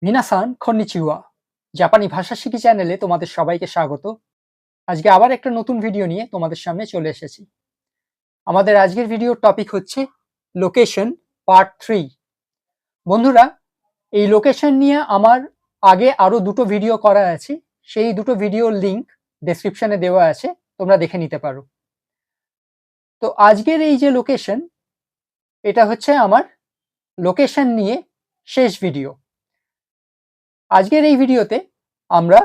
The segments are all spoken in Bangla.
মিনাসান কন্নিচিওয়া। জাপানি ভাষা শিখি চ্যানেলে তোমাদের সবাইকে স্বাগত। আজকে আবার একটা নতুন ভিডিও নিয়ে তোমাদের সামনে চলে এসেছি। আমাদের আজকের ভিডিওর টপিক হচ্ছে লোকেশন পার্ট 3। বন্ধুরা, এই লোকেশন নিয়ে আমার আগে আরো দুটো ভিডিও করা আছে, সেই দুটো ভিডিওর লিংক ডেসক্রিপশনে দেওয়া আছে, তোমরা দেখে নিতে পারো। তো আজকের এই যে লোকেশন, এটা হচ্ছে আমার লোকেশন নিয়ে শেষ ভিডিও। আজকের এই ভিডিওতে আমরা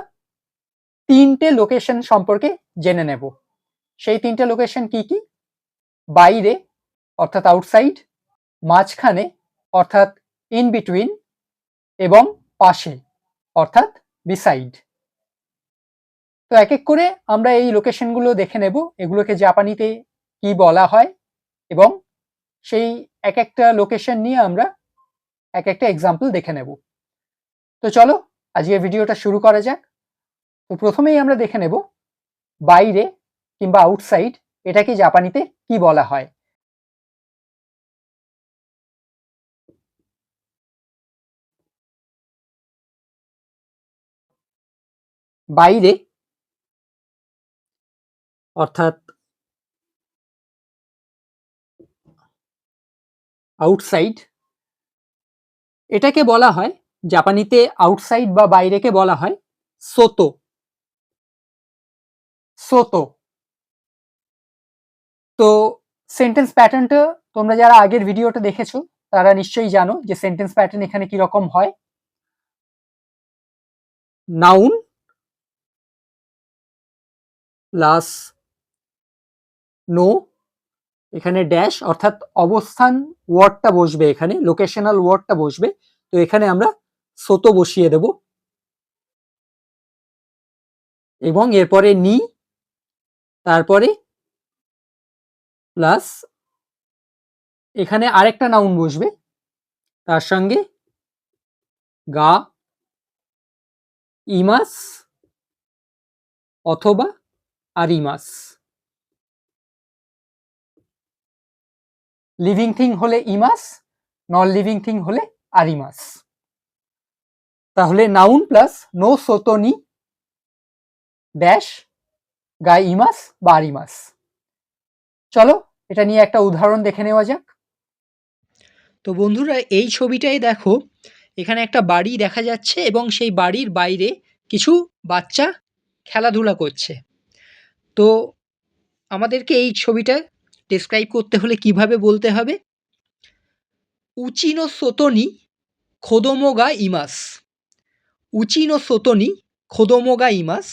তিনটে লোকেশন সম্পর্কে জেনে নেব। সেই তিনটে লোকেশন কি কি? বাইরে অর্থাৎ আউটসাইড, মাঝখানে অর্থাৎ ইন বিটুইন, এবং পাশে অর্থাৎ বিসাইড। তো এক এক করে আমরা এই লোকেশনগুলো দেখে নেব, এগুলোকে জাপানিতে কি বলা হয়, এবং সেই এক একটা লোকেশন নিয়ে আমরা এক একটা এক্সাম্পল দেখে নেব। তো চলো আজকে ভিডিওটা শুরু করা যাক। তো প্রথমেই আমরা দেখে নেব বাইরে কিংবা আউটসাইড এটাকে জাপানিতে কি বলা হয়। বাইরে অর্থাৎ আউটসাইড, এটাকে বলা হয় জাপানিতে আউটসাইড বা বাইরেকে বলা হয় সোতো। সোতো। তো সেন্টেন্স প্যাটার্নটা তোমরা যারা আগের ভিডিওটা দেখেছো তারা নিশ্চয়ই জানো যে সেন্টেন্স প্যাটার্ন এখানে কি রকম হয়। নাউন প্লাস নো, এখানে ড্যাশ অর্থাৎ অবস্থান ওয়ার্ডটা বসবে, এখানে লোকেশনাল ওয়ার্ডটা বসবে। তো এখানে আমরা সোতো বসিয়ে দেব, এবং এরপরে নি, তারপরে প্লাস এখানে আরেকটা নাউন বসবে, তার সঙ্গে গা ইমাস অথবা আরিমাস। লিভিং থিং হলে ইমাস, নন লিভিং থিং হলে আরিমাস। তাহলে নাউন প্লাস নো সোতো নি ড্যাশ গা ইমাস বা আরিমাস। চলো এটা নিয়ে একটা উদাহরণ দেখে নেওয়া যাক। তো বন্ধুরা, এই ছবিটাই দেখো, এখানে একটা বাড়ি দেখা যাচ্ছে এবং সেই বাড়ির বাইরে কিছু বাচ্চা খেলাধুলা করছে। তো আমাদেরকে এই ছবিটা ডেসক্রাইব করতে হলে কিভাবে বলতে হবে? উচিনো সোতোনি খোদোমোগা ইমাস। উচিনো সোতোনি খোদোমোগা ইমাস।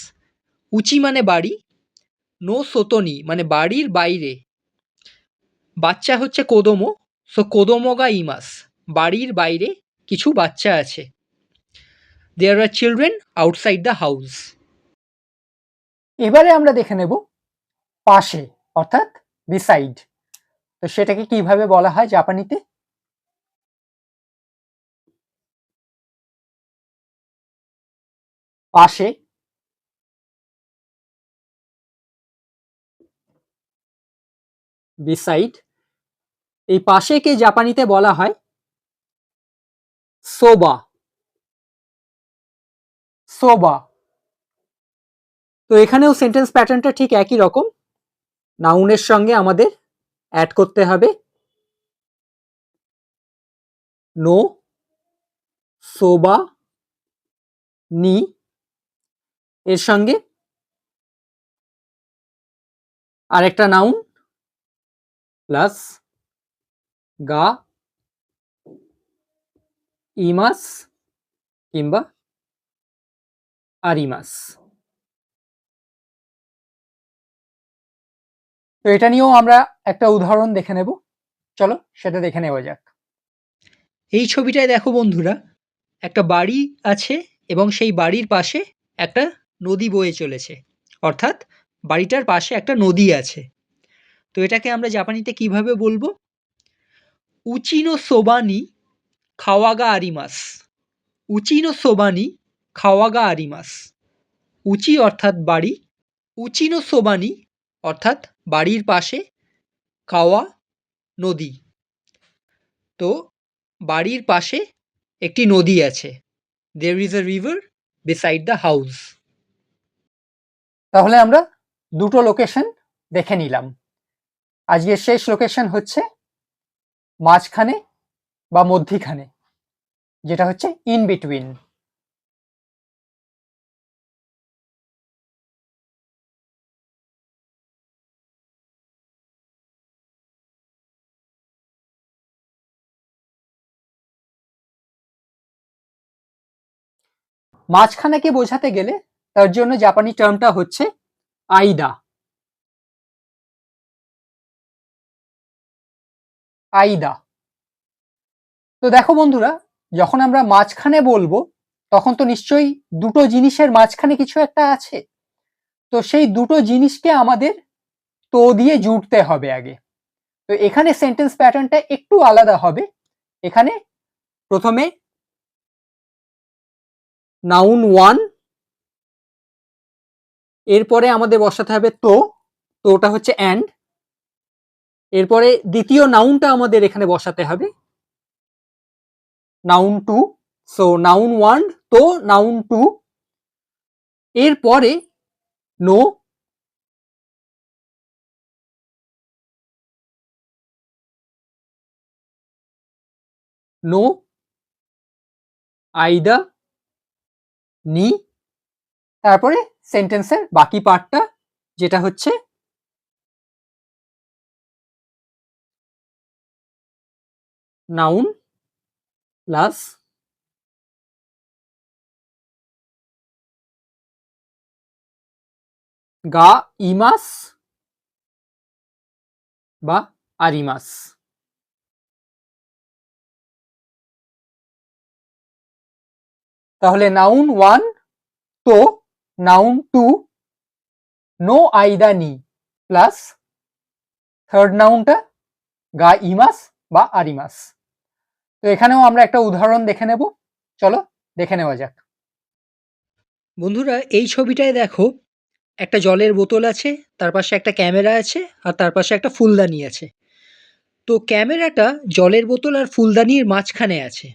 উচি মানে বাড়ি, নো সোতোনি মানে বাড়ির বাইরে, বাচ্চা হচ্ছে কোদোমো, সো কোদোমোগা ইমাস, বাড়ির বাইরে কিছু বাচ্চা আছে। দেয়ার our children outside the house. এবারে আমরা দেখে নেব পাশে অর্থাৎ বিসাইড। তো সেটাকে কিভাবে বলা হয় জাপানিতে? পাশে বিসাইড, এই পাশেকে জাপানিতে বলা হয় সোবা। সোবা। তো এখানেও সেন্টেন্স প্যাটার্নটা ঠিক একই রকম। নাউনের সঙ্গে আমাদের অ্যাড করতে হবে নো সোবা নি, এর সঙ্গে আরেকটা নাউন প্লাস গা ইমাস কিংবা আরিমাস। তো এটা নিয়েও আমরা একটা উদাহরণ দেখে নেব। চলো সেটা দেখে নেওয়া যাক। এই ছবিটায় দেখো বন্ধুরা, একটা বাড়ি আছে এবং সেই বাড়ির পাশে একটা নদী বয়ে চলেছে, অর্থাৎ বাড়িটার পাশে একটা নদী আছে। তো এটাকে আমরা জাপানিতে কিভাবে বলবো? উচিনো সোবানি খাওয়াগা আরিমাস। উচিনো সোবানি খাওয়াগা আরিমাস। উচি অর্থাৎ বাড়ি, উচিনো সোবানি অর্থাৎ বাড়ির পাশে, কাওয়া নদী। তো বাড়ির পাশে একটি নদী আছে, there is a river beside the house. তাহলে আমরা দুটো লোকেশন দেখে নিলাম। আজকের শেষ লোকেশন হচ্ছে মাঝখানে বা মধ্যিখানে, যেটা হচ্ছে ইন বিটুইন। মাঝখানেকে বোঝাতে গেলে তার জন্য জাপানি টার্মটা হচ্ছে আইদা। আইদা। তো দেখো বন্ধুরা, যখন আমরা মাঝখানে বলবো তখন তো নিশ্চয়ই দুটো জিনিসের মাঝখানে কিছু একটা আছে, তো সেই দুটো জিনিসকে আমাদের তো দিয়ে জুড়তে হবে আগে। তো এখানে সেন্টেন্স প্যাটার্নটা একটু আলাদা হবে। এখানে প্রথমে নাউন ওয়ান, এরপরে আমাদের বসাতে হবে তো, ওটা হচ্ছে অ্যান্ড, এরপরে দ্বিতীয় নাউনটা আমাদের এখানে বসাতে হবে noun two. So noun one তো নাউন টু, এরপরে নো, নো, আইদা, নি, তারপরে সেন্টেন্সের বাকি পার্টটা যেটা হচ্ছে নাউন প্লাস গা ইমাস বা আরিমাস। তাহলে নাউন ওয়ান তো নাউন টু নো আইদা নি প্লাস থার্ড নাউনটা গা ইমাস বা আরিমাস। তো এখানেও আমরা একটা উদাহরণ দেখে নেব, চলো দেখে নেওয়া যাক। বন্ধুরা, এই ছবিটায় দেখো একটা জলের বোতল আছে, তার পাশে একটা ক্যামেরা আছে, আর তার পাশে একটা ফুলদানি আছে। তো ক্যামেরাটা জলের বোতল আর ফুলদানির মাঝখানে আছে।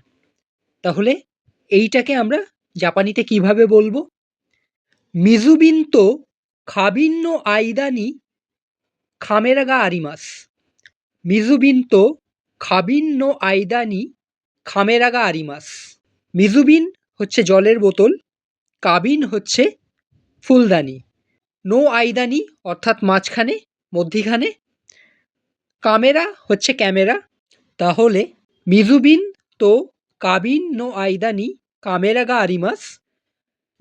তাহলে এইটাকে আমরা জাপানিতে কিভাবে বলবো? মিজুবিন তো খাবিন নো আইদা নি খামেরা গা আরিমাস। মিজুবিন তো খাবিন নো আইদা নি খামেরা গা আরিমাস। মিজুবিন হচ্ছে জলের বোতল, কাবিন হচ্ছে ফুলদানি, নো আইদানি অর্থাৎ মাঝখানে, মধ্যিখানে, কামেরা হচ্ছে ক্যামেরা। তাহলে মিজুবিন তো কাবিন নো আইদানি কামেরা গা আরিমাস,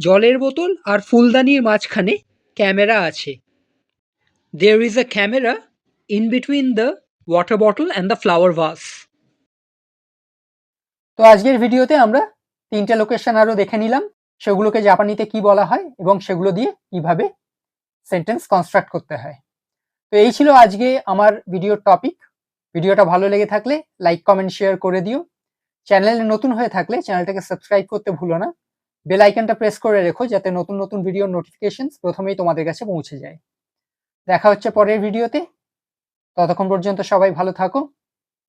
জলের বোতল আর ফুলদানির মাঝখানে ক্যামেরা আছে। There is a camera in between the water bottle and the flower vase. তো আজকের ভিডিওতে আমরা তিনটে লোকেশন আরো দেখে নিলাম, সেগুলোকে জাপানিতে কি বলা হয় এবং সেগুলো দিয়ে কিভাবে সেন্টেন্স কনস্ট্রাক্ট করতে হয়। তো এই ছিল আজকে আমার ভিডিওর টপিক। ভিডিওটা ভালো লেগে থাকলে লাইক কমেন্ট শেয়ার করে দিও। চ্যানেলে নতুন হয়ে থাকলে চ্যানেলটাকে সাবস্ক্রাইব করতে ভুলো না। বেল আইকনটা প্রেস করে রেখো যাতে নতুন নতুন ভিডিওর নোটিফিকেশন প্রথমেই তোমাদের কাছে পৌঁছে যায়। দেখা হচ্ছে পরের ভিডিওতে, ততক্ষণ পর্যন্ত সবাই ভালো থাকো।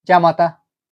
জামাতা।